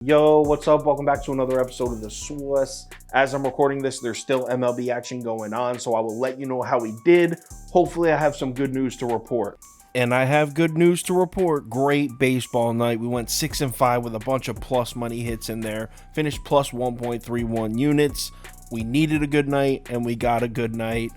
Yo, what's up? Welcome back to another episode of The Sauce. As I'm recording this, there's still MLB action going on, so I will let you know how we did. Hopefully, I have some good news to report. And I have good news to report. Great baseball night. We went 6-5 with a bunch of plus money hits in there. Finished plus 1.31 units. We needed a good night, and we got a good night.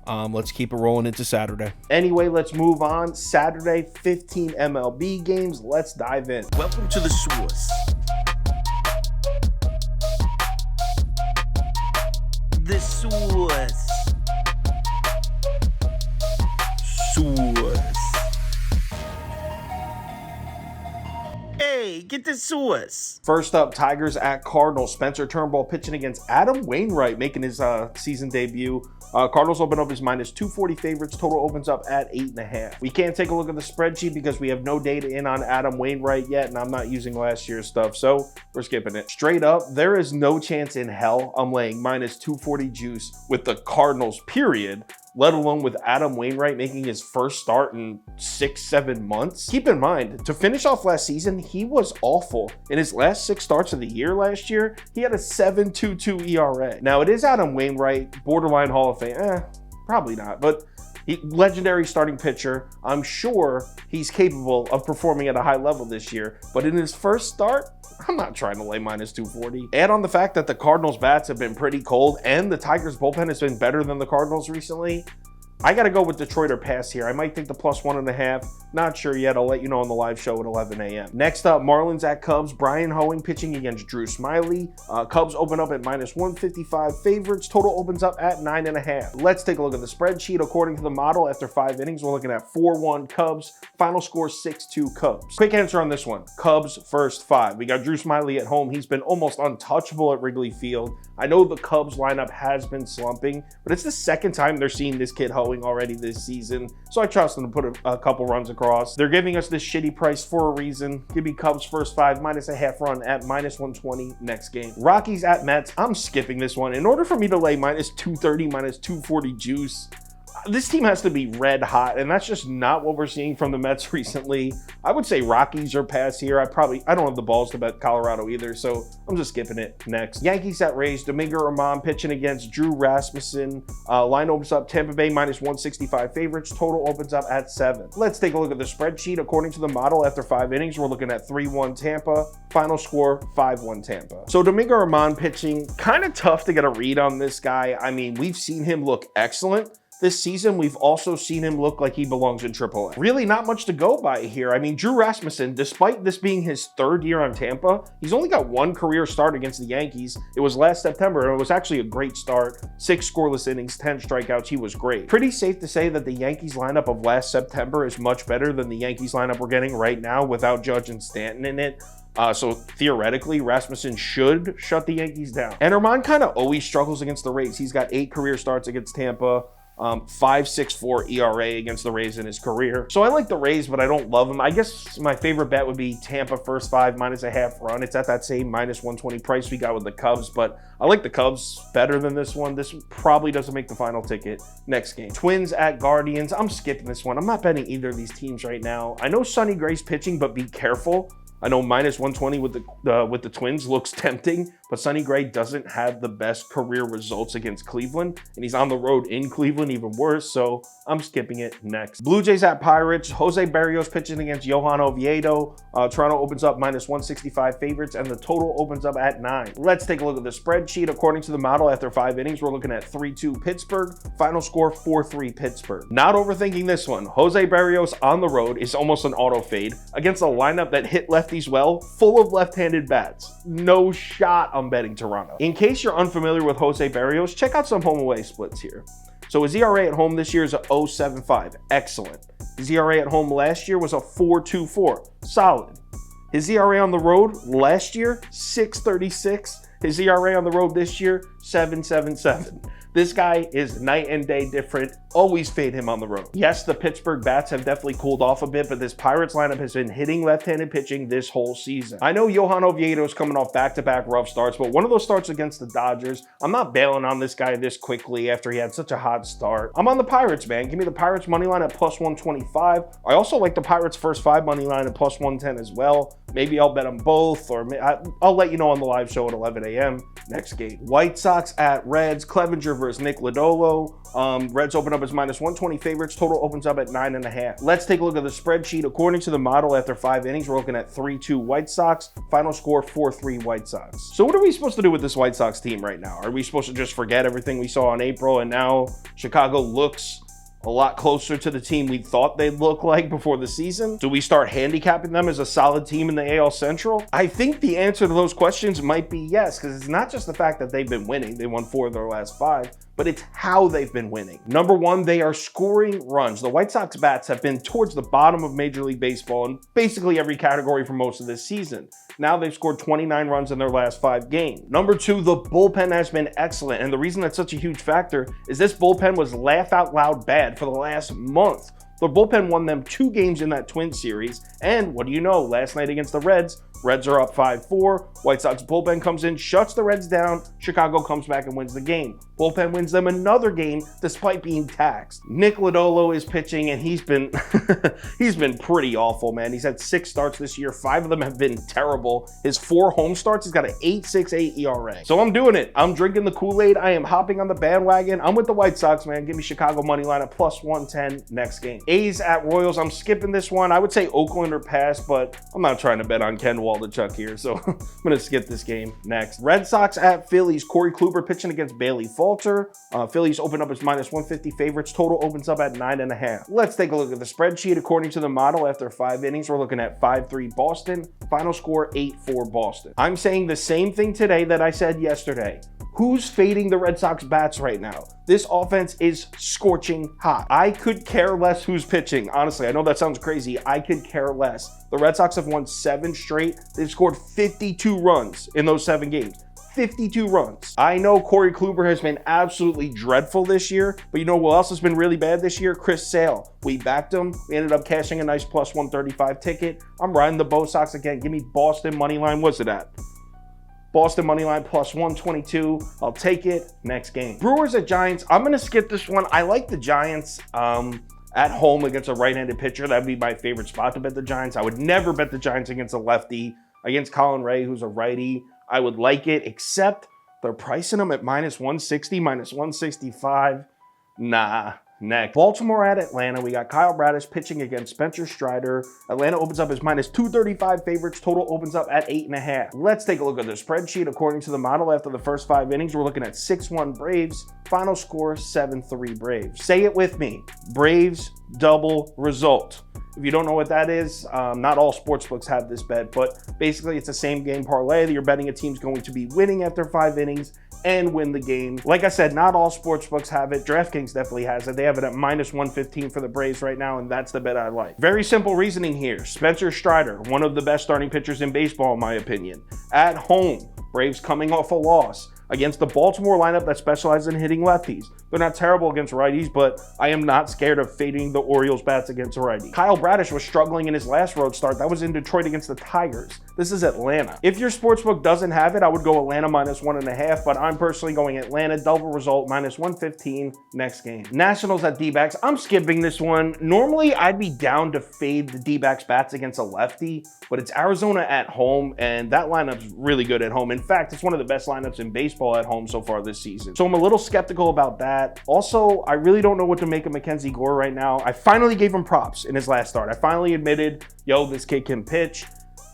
Let's keep it rolling into Saturday. Anyway, let's move on. Saturday, 15 MLB games. Let's dive in. Welcome to The Sauce. The Sauce. Hey, get the sauce. First up, Tigers at Cardinals. Spencer Turnbull pitching against Adam Wainwright, making his season debut. Cardinals open up as minus 240 favorites. Total opens up at 8.5. We can't take a look at the spreadsheet because we have no data in on Adam Wainwright yet, and I'm not using last year's stuff, so we're skipping it. Straight up, there is no chance in hell I'm laying minus 240 juice with the Cardinals, period, let alone with Adam Wainwright making his first start in 6-7 months. Keep in mind, to finish off last season, he was awful. In his last 6 starts of the year last year, he had a 7.22 ERA. Now, it is Adam Wainwright, borderline Hall of Fame. Probably not, but legendary starting pitcher. I'm sure he's capable of performing at a high level this year, but in his first start, I'm not trying to lay minus 240. Add on the fact that the Cardinals bats have been pretty cold and the Tigers bullpen has been better than the Cardinals recently. I got to go with Detroit or pass here. I might take the plus 1.5. Not sure yet. I'll let you know on the live show at 11 a.m. Next up, Marlins at Cubs. Brian Hoeing pitching against Drew Smyly. Cubs open up at minus 155 favorites. Total opens up at 9.5. Let's take a look at the spreadsheet. According to the model, after 5 innings, we're looking at 4-1 Cubs. Final score 6-2 Cubs. Quick answer on this one. Cubs first 5. We got Drew Smyly at home. He's been almost untouchable at Wrigley Field. I know the Cubs lineup has been slumping, but it's the second time they're seeing this kid Hoeing already this season, so I trust them to put a couple runs across. They're giving us this shitty price for a reason. Give me Cubs first 5 minus a half run at minus 120 next game. Rockies at Mets. I'm skipping this one. In order for me to lay minus 230, minus 240 juice, this team has to be red hot, and that's just not what we're seeing from the Mets recently. I would say Rockies are pass here. I don't have the balls to bet Colorado either, so I'm just skipping it. Next, Yankees at Rays. Domingo Germán pitching against Drew Rasmussen. Line opens up Tampa Bay minus 165 favorites. Total opens up at 7. Let's take a look at the spreadsheet. According to the model, after 5 innings, we're looking at 3-1 Tampa. Final score 5-1 Tampa. So Domingo Germán pitching, kind of tough to get a read on this guy. I mean, we've seen him look excellent this season. We've also seen him look like he belongs in AAA. Really not much to go by here. I mean, Drew Rasmussen, despite this being his 3rd year on Tampa, he's only got 1 career start against the Yankees. It was last September, and it was actually a great start. 6 scoreless innings, 10 strikeouts. He was great. Pretty safe to say that the Yankees lineup of last September is much better than the Yankees lineup we're getting right now without Judge and Stanton in it. So theoretically, Rasmussen should shut the Yankees down. And Germán kind of always struggles against the Rays. He's got 8 career starts against Tampa. 5.64 ERA against the Rays in his career. So I like the Rays, but I don't love them. I guess my favorite bet would be Tampa first 5 minus a half run. It's at that same minus 120 price we got with the Cubs, but I like the Cubs better than this one. This probably doesn't make the final ticket. Next game, Twins at Guardians. I'm skipping this one. I'm not betting either of these teams right now. I know Sonny Gray's pitching, but be careful. I know minus 120 with the Twins looks tempting, but Sonny Gray doesn't have the best career results against Cleveland, and he's on the road in Cleveland, even worse, so I'm skipping it. Next, Blue Jays at Pirates. Jose Barrios pitching against Johan Oviedo. Toronto opens up minus 165 favorites, and the total opens up at 9. Let's take a look at the spreadsheet. According to the model, after 5 innings, we're looking at 3-2 Pittsburgh. Final score 4-3 Pittsburgh. Not overthinking this one. Jose Barrios on the road is almost an auto fade against a lineup that hit lefties well, full of left-handed bats. No shot I'm betting Toronto. In case you're unfamiliar with Jose Barrios, check out some home away splits here. So his ERA at home this year is a 0.75. Excellent. His ERA at home last year was a 4.24. Solid. His ERA on the road last year, 6.36. His ERA on the road this year, 7.77. This guy is night and day different always fade him on the road. Yes, the Pittsburgh bats have definitely cooled off a bit, but this Pirates lineup has been hitting left-handed pitching this whole season. I know Johan Oviedo is coming off back-to-back rough starts, but one of those starts against the Dodgers, I'm not bailing on this guy this quickly after he had such a hot start. I'm on the Pirates, man. Give me the Pirates money line at plus 125. I also like the Pirates first 5 money line at plus 110 as well. Maybe I'll bet them both, or I'll let you know on the live show at 11 a.m. next game. White Sox at Reds. Clevenger versus Nick Lodolo. Reds open up as minus 120 favorites. Total opens up at 9.5. Let's take a look at the spreadsheet. According to the model, after 5 innings, we're looking at 3-2 White Sox. Final score 4-3 White Sox. So what are we supposed to do with this White Sox team right now? Are we supposed to just forget everything we saw in April and now Chicago looks a lot closer to the team we thought they'd look like before the season? Do we start handicapping them as a solid team in the AL Central? I think the answer to those questions might be yes, because it's not just the fact that they've been winning. They won 4 of their last 5. But it's how they've been winning. Number one, they are scoring runs. The White Sox bats have been towards the bottom of Major League Baseball in basically every category for most of this season. Now they've scored 29 runs in their last 5 games. Number two, the bullpen has been excellent. And the reason that's such a huge factor is this bullpen was laugh out loud bad for the last month. The bullpen won them 2 games in that Twins series. And what do you know? Last night against the Reds are up 5-4. White Sox bullpen comes in, shuts the Reds down. Chicago comes back and wins the game. Bullpen wins them another game despite being taxed. Nick Lodolo is pitching, and he's been he's been pretty awful, man. He's had 6 starts this year. 5 of them have been terrible. His 4 home starts, he's got an 8.68 ERA. So I'm doing it. I'm drinking the Kool-Aid. I am hopping on the bandwagon. I'm with the White Sox, man. Give me Chicago money line at plus 110 next game. A's at Royals. I'm skipping this one. I would say Oakland or pass, but I'm not trying to bet on Ken Waldichuk here, so I'm going to skip this game next. Red Sox at Phillies. Corey Kluber pitching against Bailey Falter. Phillies open up as minus 150 favorites. Total opens up at 9.5. Let's take a look at the spreadsheet. According to the model, after 5 innings, we're looking at 5-3 Boston. Final score 8-4 Boston. I'm saying the same thing today that I said yesterday. Who's fading the Red Sox bats right now? This offense is scorching hot. I could care less who's pitching. Honestly, I know that sounds crazy. I could care less. The Red Sox have won 7 straight. They've scored 52 runs in those 7 games. 52 runs. I know Corey Kluber has been absolutely dreadful this year, but you know who else has been really bad this year? Chris Sale. We backed him. We ended up cashing a nice plus 135 ticket. I'm riding the Bo Sox again. Give me Boston money line. What's it at? Boston money line plus 122. I'll take it. Next game. Brewers at Giants. I'm going to skip this one. I like the Giants at home against a right-handed pitcher. That'd be my favorite spot to bet the Giants. I would never bet the Giants against a lefty. Against Colin Ray, who's a righty, I would like it, except they're pricing them at minus 160, minus 165. Nah. Next, Baltimore at Atlanta. We got Kyle Bradish pitching against Spencer Strider. Atlanta opens up as minus 235 favorites. Total opens up at 8.5. Let's take a look at the spreadsheet. According to the model, after the first 5 innings, we're looking at 6-1 Braves. Final score 7-3 Braves. Say it with me. Braves double result. If you don't know what that is, not all sportsbooks have this bet, but basically it's a same game parlay that you're betting a team's going to be winning after 5 innings and win the game. Like I said, not all sportsbooks have it. DraftKings definitely has it. They have it at minus 115 for the Braves right now, and that's the bet I like. Very simple reasoning here. Spencer Strider, one of the best starting pitchers in baseball, in my opinion. At home, Braves coming off a loss against the Baltimore lineup that specializes in hitting lefties. They're not terrible against righties, but I am not scared of fading the Orioles bats against a righty. Kyle Bradish was struggling in his last road start. That was in Detroit against the Tigers. This is Atlanta. If your sportsbook doesn't have it, I would go Atlanta minus 1.5, but I'm personally going Atlanta double result minus 115 next game. Nationals at D-backs. I'm skipping this one. Normally, I'd be down to fade the D-backs bats against a lefty, but it's Arizona at home, and that lineup's really good at home. In fact, it's one of the best lineups in baseball at home so far this season. So I'm a little skeptical about that. Also, I really don't know what to make of Mackenzie Gore right now. I finally gave him props in his last start. I finally admitted, yo, this kid can pitch.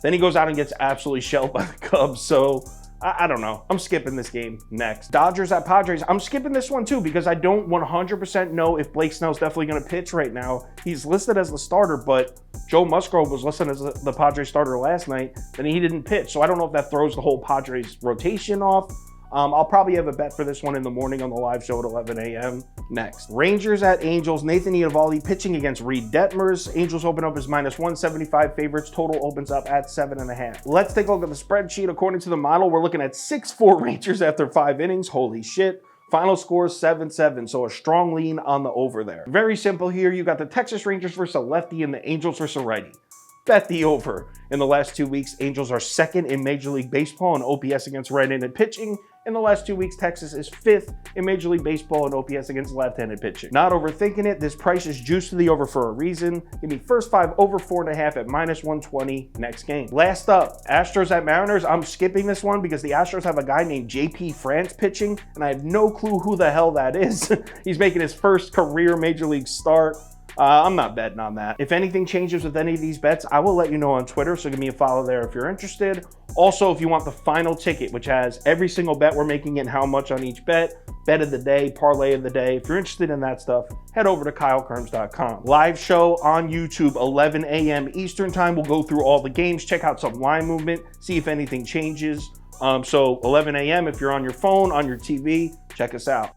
Then he goes out and gets absolutely shelled by the Cubs. So I don't know. I'm skipping this game next. Dodgers at Padres. I'm skipping this one too because I don't 100% know if Blake Snell's definitely going to pitch right now. He's listed as the starter, but Joe Musgrove was listed as the Padres starter last night. Then he didn't pitch. So I don't know if that throws the whole Padres rotation off. I'll probably have a bet for this one in the morning on the live show at 11 a.m. Next, Rangers at Angels. Nathan Eovaldi pitching against Reed Detmers. Angels open up as minus 175 favorites. Total opens up at 7.5. Let's take a look at the spreadsheet. According to the model, we're looking at 6-4 Rangers after 5 innings. Holy shit. Final score 7-7, so a strong lean on the over there. Very simple here. You got the Texas Rangers versus a lefty and the Angels versus a righty. Bet the over. In the last 2 weeks, Angels are second in Major League Baseball in OPS against right-handed pitching. In the last 2 weeks, Texas is fifth in Major League Baseball in OPS against left-handed pitching. Not overthinking it. This price is juiced to the over for a reason. Give me first 5 over 4.5 at -120 next game. Last up, Astros at Mariners. I'm skipping this one because the Astros have a guy named JP France pitching, and I have no clue who the hell that is. He's making his first career Major League start. I'm not betting on that. If anything changes with any of these bets, I will let you know on Twitter, so give me a follow there if you're interested. Also, if you want the final ticket, which has every single bet we're making and how much on each bet of the day, parlay of the day, if you're interested in that stuff, head over to KyleKirms.com. Live show on YouTube, 11 a.m. Eastern time. We'll go through all the games, check out some line movement, see if anything changes. So 11 a.m. if you're on your phone, on your TV, check us out.